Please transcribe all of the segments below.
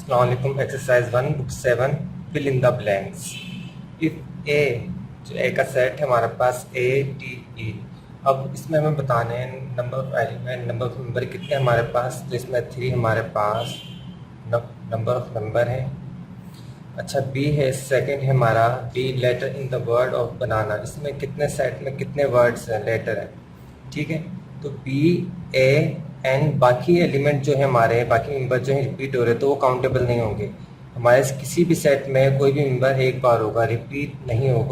अस्सलामुअलैकुम। Exercise 1 book 7 fill in the blanks. If A, जो A का सेट है हमारे पास ए टी ई। अब इसमें हमें बताने हैं number of element, number of member कितने हमारे पास। तो इसमें 3 हमारे पास नंबर ऑफ मेंबर है। अच्छा, बी है, सेकंड है हमारा B letter in the word of banana. इसमें कितने सेट में कितने वर्ड्स हैं, लेटर है। ठीक है, तो बी ए एन, बाकी एलिमेंट जो है हमारे, बाकी मेंबर जो है रिपीट हो रहे तो वो काउंटेबल नहीं होंगे हमारे। किसी भी सेट में कोई भी मेंबर एक बार होगा, रिपीट नहीं होगा।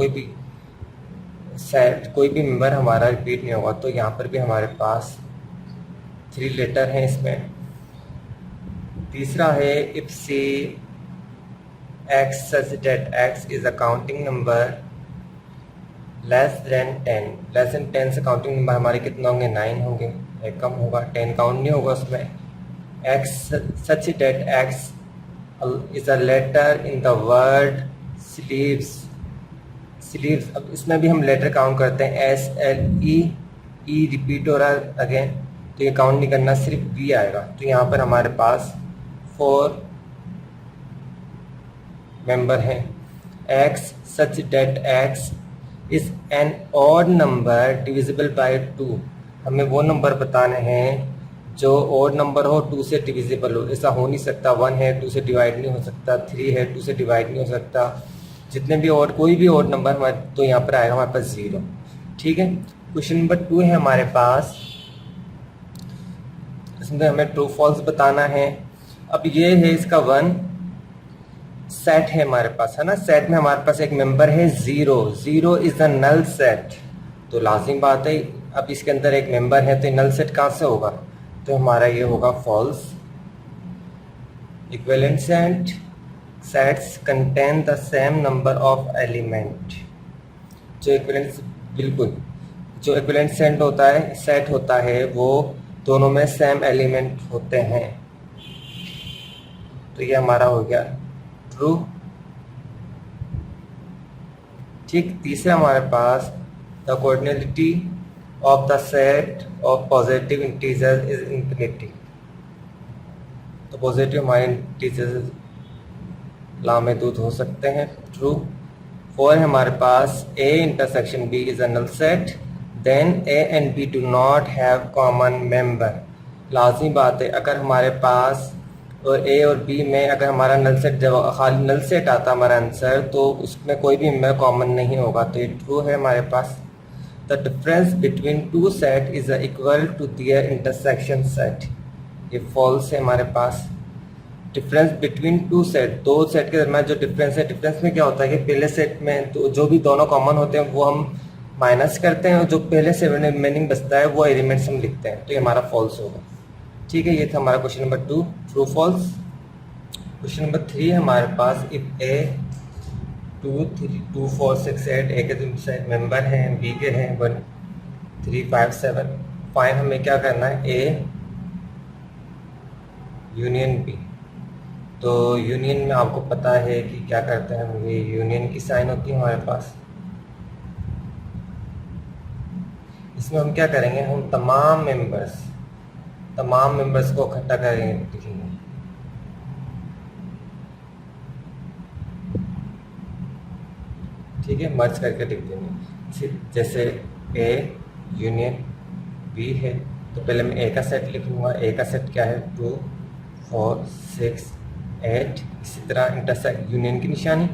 कोई भी मेंबर हमारा रिपीट नहीं होगा। तो यहाँ पर भी हमारे पास 3 लेटर हैं इसमें। तीसरा है if C X such that X is a counting number less than 10। Less than 10 से काउंटिंग नंबर हमारे कितने होंगे, 9 होंगे। एक कम होगा, 10 काउंट नहीं होगा उसमें। X such that X is a letter in the word sleeves. Sleeves, अब इसमें भी हम लेटर काउंट करते हैं। एस एल ई रिपीट हो रहा है अगेन, तो ये काउंट नहीं करना, सिर्फ वी आएगा। तो यहाँ पर हमारे पास 4 मेंबर हैं। X such that X is an odd number divisible by 2। हमें वो नंबर बताने हैं जो ऑड नंबर हो, 2 से डिविजिबल हो। ऐसा हो नहीं सकता, 1 है 2 से डिवाइड नहीं हो सकता, 3 है 2 से डिवाइड नहीं हो सकता। जितने भी ऑड, कोई भी ऑड नंबर हमारे, तो यहाँ पर आएगा हमारे पास 0। ठीक है, क्वेश्चन नंबर 2 है हमारे पास। इसमें हमें ट्रू फॉल्स बताना है। अब ये है इसका 1 सेट है हमारे पास, है ना। सेट में हमारे पास एक मेंबर है 0। 0 इज अ नल सेट, तो लाजिम बात है अब इसके अंदर एक मेंबर है, तो नल सेट कहाँ से होगा, तो हमारा ये होगा false. Equivalent sets contain the same number of element. जो इक्विवेलेंट, बिल्कुल, जो इक्विवेलेंट सेट होता है वो दोनों में सेम एलिमेंट होते हैं। तो ये हमारा हो गया ट्रू। ठीक, तीसरा हमारे पास the cardinality of the set of positive integer is infinity. तो पॉजिटिव हमारे इंटीजर लामहदूद हो सकते हैं, ट्रू। 4 है हमारे पास A intersection B is a null set, then A and B do not have common member. लाजिम बात है, अगर हमारे पास और ए और बी में अगर हमारा नल सेट, जब खाली नल सेट आता हमारा आंसर, तो उसमें कोई भी मेंबर कॉमन नहीं होगा। तो ये ट्रू है हमारे पास। The difference between 2 set is equal to their intersection set. ये फॉल्स है हमारे पास। डिफरेंस बिटवीन 2 सेट, 2 सेट के दरम्यान जो डिफरेंस है, डिफरेंस में क्या होता है कि पहले सेट में तो जो भी दोनों कॉमन होते हैं वो हम माइनस करते हैं, और जो पहले से रिमेनिंग बचता है वो एलिमेंट्स हम लिखते हैं। तो ये हमारा फॉल्स होगा। ठीक है, ये था हमारा question number 2, true false. Question number 3 हमारे पास इफ ए 2 3 2 4 6 8 ए के मेंबर हैं, बी के हैं 1 3 5 7। फाइन हमें क्या करना है, ए यूनियन बी। तो यूनियन में आपको पता है कि क्या करते हैं हम, ये यूनियन की साइन होती है हमारे पास। इसमें हम क्या करेंगे, हम तमाम मेंबर्स को इकट्ठा करेंगे, लिखेंगे। ठीक है, मर्ज करके लिख देंगे। जैसे ए यूनियन बी है, तो पहले मैं ए का सेट लिख लूँगा। ए का सेट क्या है, 2 4 6 8। इसी तरह इंटरसेक्ट यूनियन की निशानी।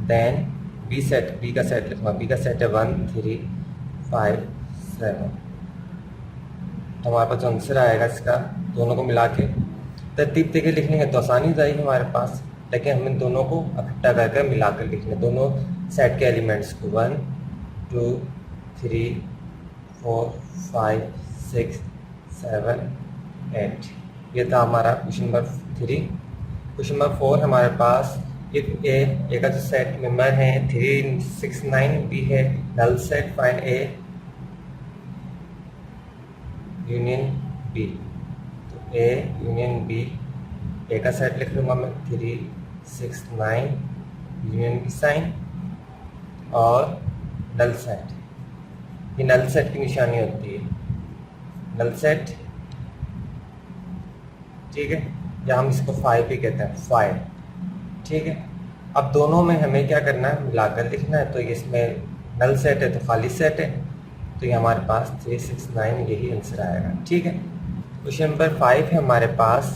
देन बी का सेट लिखूँगा। बी का सेट है 1 3 5 7। तो हमारे पास जो आंसर आएगा इसका, दोनों को मिला के तरतीब देके लिख लेंगे तो आसानी हो जाएगी हमारे पास। लेकिन हमें दोनों को इकट्ठा करके मिला कर लिखने, दोनों सेट के एलिमेंट्स को 1 2 3 4 5 6 7 8। ये था हमारा क्वेश्चन नंबर 3। क्वेश्चन नंबर 4 हमारे पास इफ ए का जो सेट मेंबर है 3 6 9, बी है null set, find A union B. तो ए यूनियन बी, ए का सेट लिख लूँगा मैं 3 6 9 यूनियन की साइन, और नल सेट, ये नल सेट की निशानी होती है, नल सेट। ठीक है, या हम इसको फाई भी कहते हैं, फाई। ठीक है, अब दोनों में हमें क्या करना है, मिलाकर लिखना है। तो इसमें नल सेट है तो खाली सेट है, तो ये हमारे पास 369 यही आंसर आएगा। ठीक है, क्वेश्चन नंबर 5 है हमारे पास।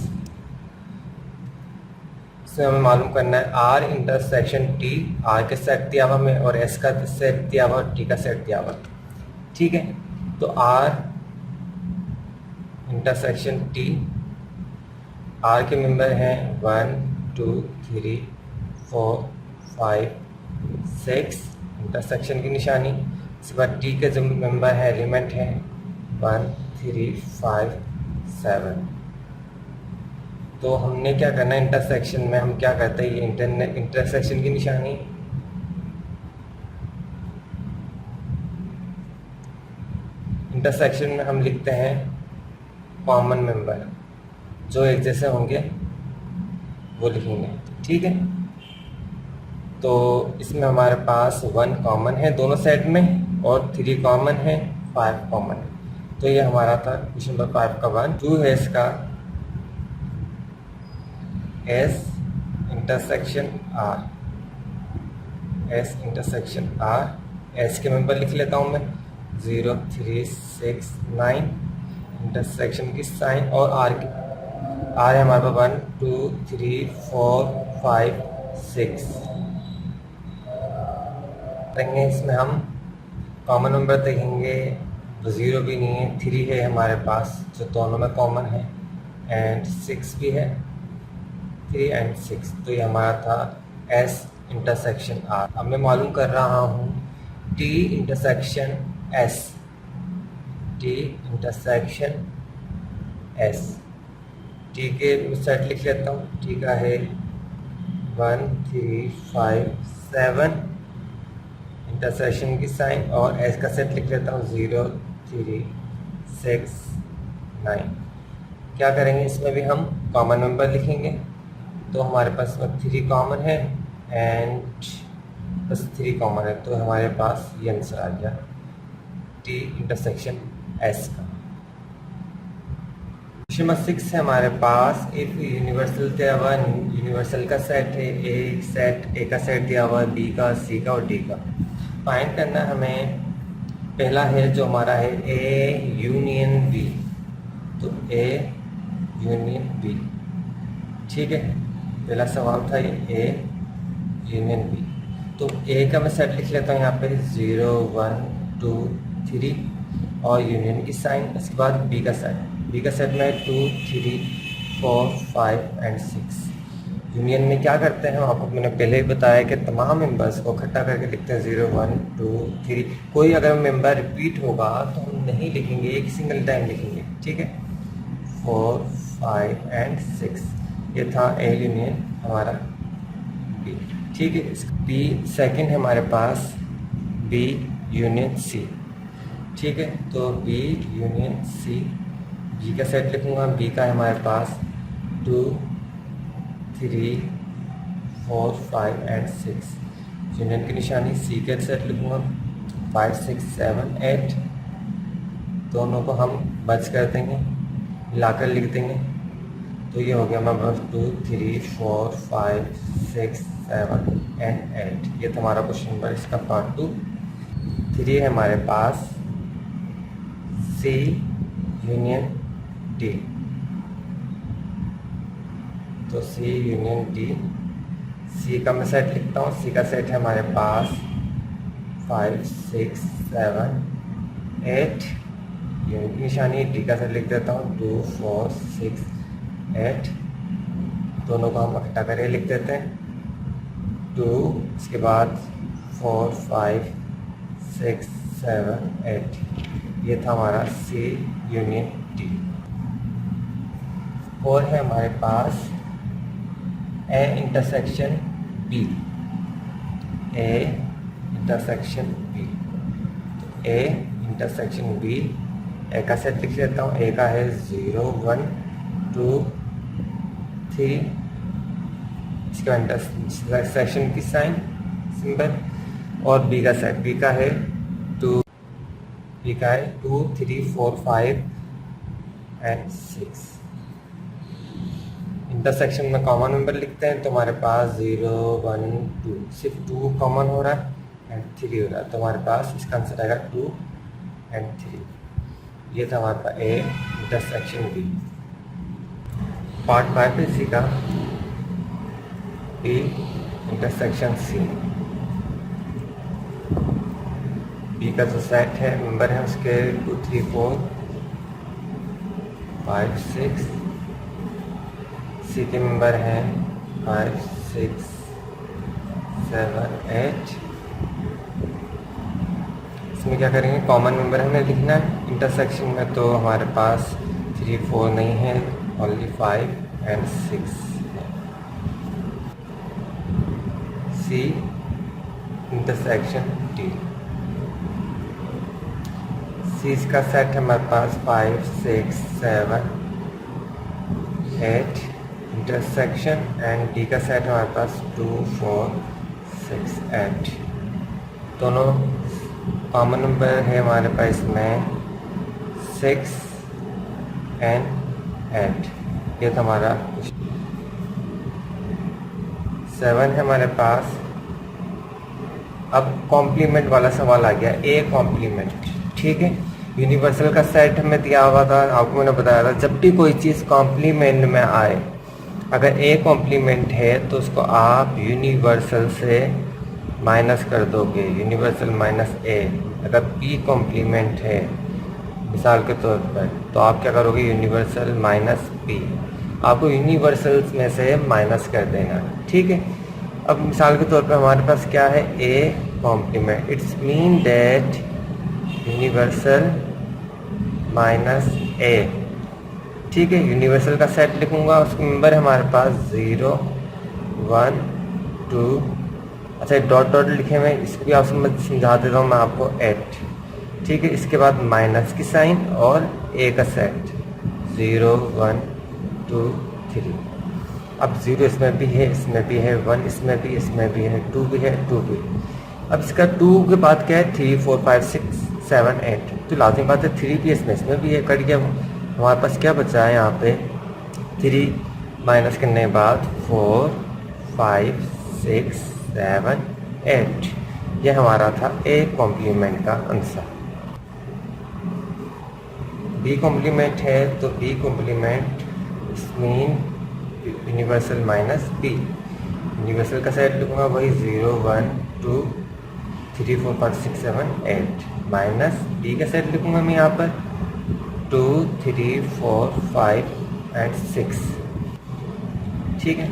इसमें हमें मालूम करना है आर इंटरसेक्शन टी, आर के सेट दिया हुआ हमें और एस का सेट दिया हुआ, टी का सेट दिया हुआ। ठीक है, तो आर इंटरसेक्शन टी, आर के मेंबर हैं 1 2 3 4 5 6, इंटरसेक्शन की निशानी। इसके बाद टी के जो मेंबर है, एलिमेंट हैं 1 3 5 7। तो हमने क्या करना है, इंटरसेक्शन में हम क्या करते हैं, ये इंटरसेक्शन की निशानी, इंटरसेक्शन में हम लिखते हैं कॉमन मेंबर, जो एक जैसे होंगे वो लिखेंगे। ठीक है, तो इसमें हमारे पास 1 कॉमन है दोनों सेट में और 3 कॉमन है, 5 कॉमन है। तो ये हमारा था क्वेश्चन नंबर 5 का 1। 2 है इसका S intersection R, S intersection R, S के मेंबर लिख लेता हूँ मैं 0 3 6 9, इंटरसेक्शन की साइन, और आर की, आर है हमारे पास 1 2 3 4 5 6 देखेंगे। इसमें हम कॉमन नंबर देखेंगे तो 0 भी नहीं है, 3 है हमारे पास जो दोनों में कॉमन है, एंड 6 भी है, 3 एंड 6। तो ये हमारा था एस इंटरसेक्शन आर। अब मैं मालूम कर रहा हूँ T intersection S, T intersection S. T के सेट लिख लेता हूँ, टी का है 1 3 5 7, इंटरसेक्शन की साइन, और एस का सेट लिख लेता हूँ 0 3 6 9। क्या करेंगे, इसमें भी हम कॉमन नंबर लिखेंगे। तो हमारे पास 3 कॉमन है एंड बस 3 कॉमन है, तो हमारे पास ये आंसर आ गया टी इंटरसेक्शन एस का। क्वेश्चन नंबर 6 है हमारे पास। एक यूनिवर्सल दिया हुआ, यूनिवर्सल का सेट है, ए का सेट दिया हुआ, बी का, सी का और डी का। फाइंड करना हमें, पहला है जो हमारा है ए यूनियन बी, तो ए यूनियन बी। ठीक है, पहला सवाल था ये ए यूनियन बी। तो ए का मैं सेट लिख लेता हूँ यहाँ पे 0 1 2 3 और यूनियन की साइन। इसके बाद बी का सेट, बी का सेट में 2 3 4 5 एंड 6। यूनियन में क्या करते हैं, आपको मैंने पहले ही बताया कि तमाम मेंबर्स को इकट्ठा करके लिखते हैं 0 1 2 3। कोई अगर मेंबर रिपीट होगा तो हम नहीं लिखेंगे, एक सिंगल टाइम लिखेंगे। ठीक है, 4 5 एंड 6। ये था ए यूनियन हमारा बी। ठीक है, बी सेकंड है हमारे पास बी यूनियन सी। ठीक है, तो बी यूनियन सी, बी का सेट लिखूंगा, बी का है हमारे पास 2 3 4 5 एंड 6, यूनियन की निशानी, सी का सेट लिखूंगा 5 6 7 8। दोनों को हम बच कर देंगे, मिलाकर लिख देंगे। तो ये हो गया हमारे पास 2 3 4 5 6 7 एंड 8। ये था हमारा क्वेश्चन नंबर इसका पार्ट 2। 3 है हमारे पास सी यूनियन डी, तो सी यूनियन डी, सी का मैं सेट लिखता हूँ, सी का सेट है हमारे पास 5 6 7 8, यूनियन की निशानी, डी का सेट लिख देता हूँ 2 4 6 8। दोनों को हम इकट्ठा करके लिख देते हैं 2, इसके बाद 4 5 6 7 8। ये था हमारा सी यूनियन डी। और है हमारे पास A intersection B, A intersection B. तो ए इंटरसेक्शन बी, ए का सेट लिख लेता हूँ, ए का है 0 1 2 3, इसका इंटरसेक्शन की साइन सिंबल, और बी का सेट, बी का है 2, बी का है 2 3 4 5 एंड 6, इंटरसेक्शन में कॉमन नंबर लिखते हैं तो हमारे पास 0 1 2 सिर्फ 2 कॉमन हो रहा है एंड 3 हो रहा है, तो हमारे पास इसका आंसर आएगा 2 एंड 3। ये था हमारे पास ए इंटरसेक्शन बी। पार्ट 5 है इसी का, बी इंटरसेक्शन सी। बी का जो सेट है नंबर है उसके 2 3 4 5 6। सी के मेंबर हैं 5 6 7 8। इसमें क्या करेंगे, कॉमन मेंबर हमें लिखना है इंटरसेक्शन में, तो हमारे पास 3 4 नहीं है, ओनली 5 एंड 6 है। सी इंटरसेक्शन डी। सी का सेट है हमारे पास 5 6 7 8 इंटरसेक्शन, एंड डी का सेट है हमारे पास 2 4 6 8। दोनों कॉमन नंबर है हमारे पास इसमें 6 एंड 8। ये था हमारा 7 है हमारे पास। अब कॉम्प्लीमेंट वाला सवाल आ गया, ए कॉम्प्लीमेंट। ठीक है, यूनिवर्सल का सेट हमें दिया हुआ था, आपको मैंने बताया था जब भी कोई चीज़ कॉम्प्लीमेंट में आए, अगर ए कॉम्प्लीमेंट है तो उसको आप यूनिवर्सल से माइनस कर दोगे, यूनिवर्सल माइनस ए। अगर पी कॉम्प्लीमेंट है मिसाल के तौर पर, तो आप क्या करोगे, यूनिवर्सल माइनस पी। आपको यूनिवर्सल्स में से माइनस कर देना। ठीक है, अब मिसाल के तौर पर हमारे पास क्या है, A complement. It's mean that universal minus A. ठीक है, यूनिवर्सल का सेट लिखूंगा, उसके मेंबर है हमारे पास 0 1 2। अच्छा, डॉट डॉट लिखे हुए, इसको भी आप समझा देता हूँ मैं आपको, 8। ठीक है, इसके बाद माइनस की साइन और ए का सेट 0 1 2 3। अब 0 इसमें भी है, इसमें भी है, 1 इसमें भी, इसमें भी है, 2 भी है, 2 भी। अब इसका 2 के बाद क्या है, 3 4 5 6 7 8। तो लाजमी बात है 3 भी इसमें भी है, कट गया। हमारे पास क्या बचा है यहाँ पे, 3 माइनस करने के बाद 4 5 6 7 8। ये हमारा था ए कॉम्प्लीमेंट का आंसर। बी कॉम्प्लीमेंट है तो B complement mean universal minus B. Universal का सेट लिखूंगा वही 0 1 2 3 4 5 6 7 8 माइनस बी का सेट लिखूंगा मैं यहाँ पर 2 3 4 5 एंड 6। ठीक है,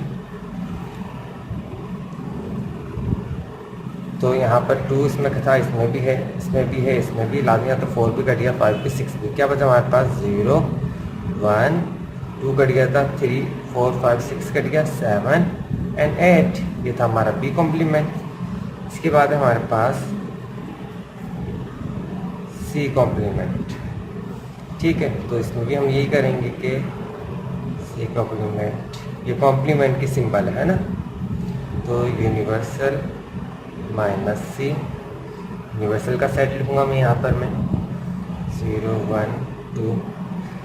तो यहाँ पर 2 इसमें था, इसमें भी है, इसमें भी है, इसमें भी लाजमी, तो 4 भी कट गया, 5 भी 6 भी। क्या बचा हमारे पास, 0 1 2 कट गया था, 3 4 5 6 कट गया, 7 एंड 8। ये था हमारा बी कॉम्प्लीमेंट। इसके बाद है हमारे पास सी कॉम्प्लीमेंट। ठीक है, तो इसमें भी हम यही करेंगे कि सी कॉम्प्लीमेंट, ये कॉम्प्लीमेंट की सिंबल है ना, तो यूनिवर्सल माइनस सी। यूनिवर्सल का सेट लिखूंगा मैं यहाँ पर, मैं 0 1 2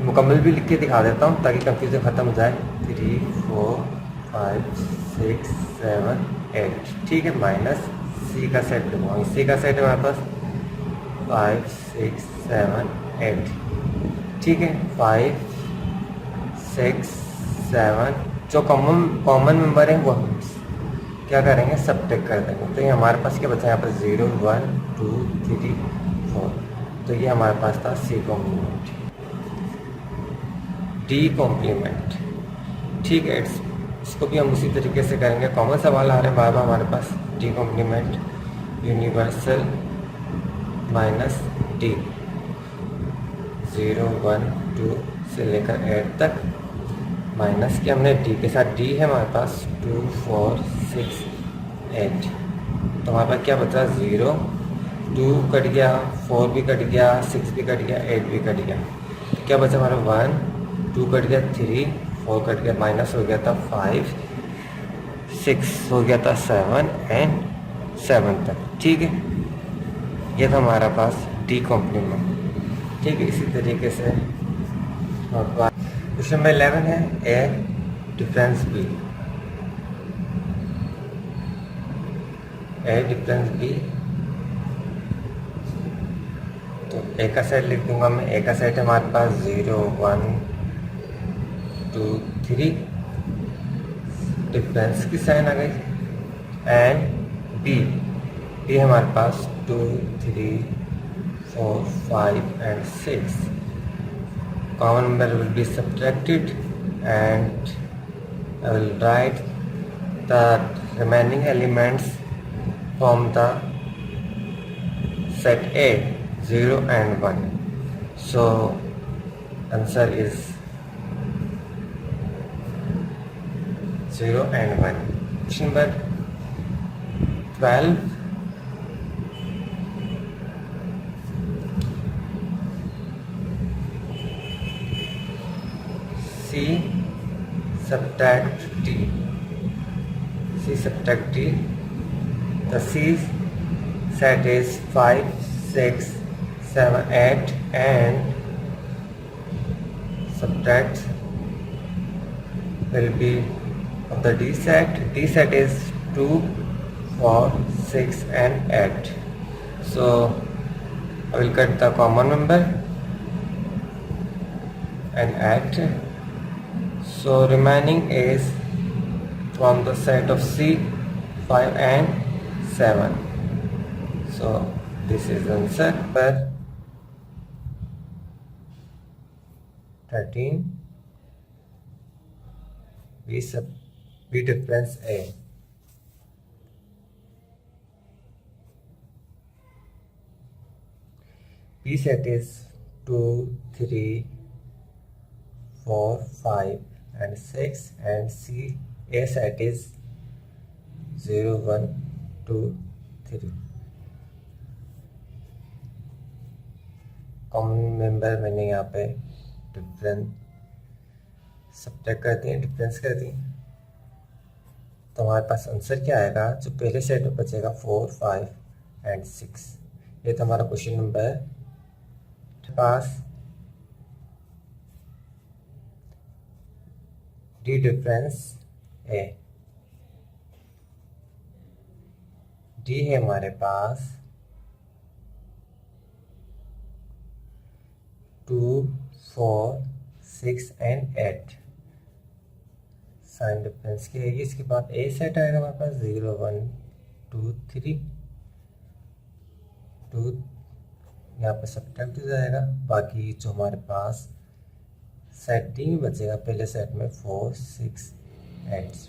मुकम्मल भी लिख के दिखा देता हूँ ताकि कंफ्यूजन ख़त्म हो जाए, 3 4 5 6 7 8। ठीक है, माइनस सी का सेट लिखूंगा, सी का सेट है हमारे पास 5 6 7 8। ठीक है, 5 6 7 जो कॉमन मेंबर है वो हम क्या करेंगे, सब्ट्रैक्ट कर देंगे। तो ये हमारे पास क्या बचा है यहाँ पर, 0 1 2 3 4। तो ये हमारे पास था सी कॉम्प्लीमेंट। D complement. ठीक है, इसको भी हम उसी तरीके से करेंगे, कॉमन सवाल आ रहे हैं बार बार हमारे पास। D complement universal minus D, 0 1 2 से लेकर 8 तक, माइनस के हमने डी के साथ, डी है हमारे पास 2 4 6 8। तो हमारे पास क्या बचा, 0 2 कट गया, 4 भी कट गया, 6 भी कट गया, 8 भी कट गया। तो क्या बचा हमारा, 1 2 कट गया, 3 4 कट गया, माइनस हो गया था 5 6 हो गया था 7 एंड 7 तक। ठीक है, ये था हमारा पास डी कॉम्प्लीमेंट। ठीक है, इसी तरीके से क्वेश्चन नंबर 11 है, ए डिफरेंस बी, ए डिफरेंस बी। तो ए का सेट लिख दूंगा मैं। ए का सेट है हमारे पास 0 1 2 3, डिफरेंस की साइन आ गई। एंड बी, बी है हमारे पास 2 3 4 5 and 6. Common number will be subtracted and I will write the remaining elements from the set A, 0 and 1. So answer is 0 and 1. Question number 12. C subtract D. C subtract D. The C set is 5, 6, 7, 8 and subtract will be of the D set. D set is 2, 4, 6 and 8. So I will cut the common number and add. So remaining is from the set of C 5 and 7. So this is answer number 13. B difference A. B set is 2, 3, 4, 5 and 6 and C A set is 0, 1, 2, 3. Common member मैंने यहाँ पे difference subtract कर दिए, difference कर दिए। तो हमारे पास answer क्या आएगा? जो पहले सेट में बचेगा 4, 5 and 6। ये तो हमारा क्वेश्चन नंबर पास डी डिफरेंस ए। डी है हमारे पास 2, 4, 6 and 8। साइन डिफरेंस की है। इसके बाद ए सेट आएगा हमारे पास 0, 1, 2, 3। 2 यहाँ पर सब्ट्रैक्ट हो जाएगा। बाकी जो हमारे पास सेट डी में बचेगा पहले सेट में 4, 6 8।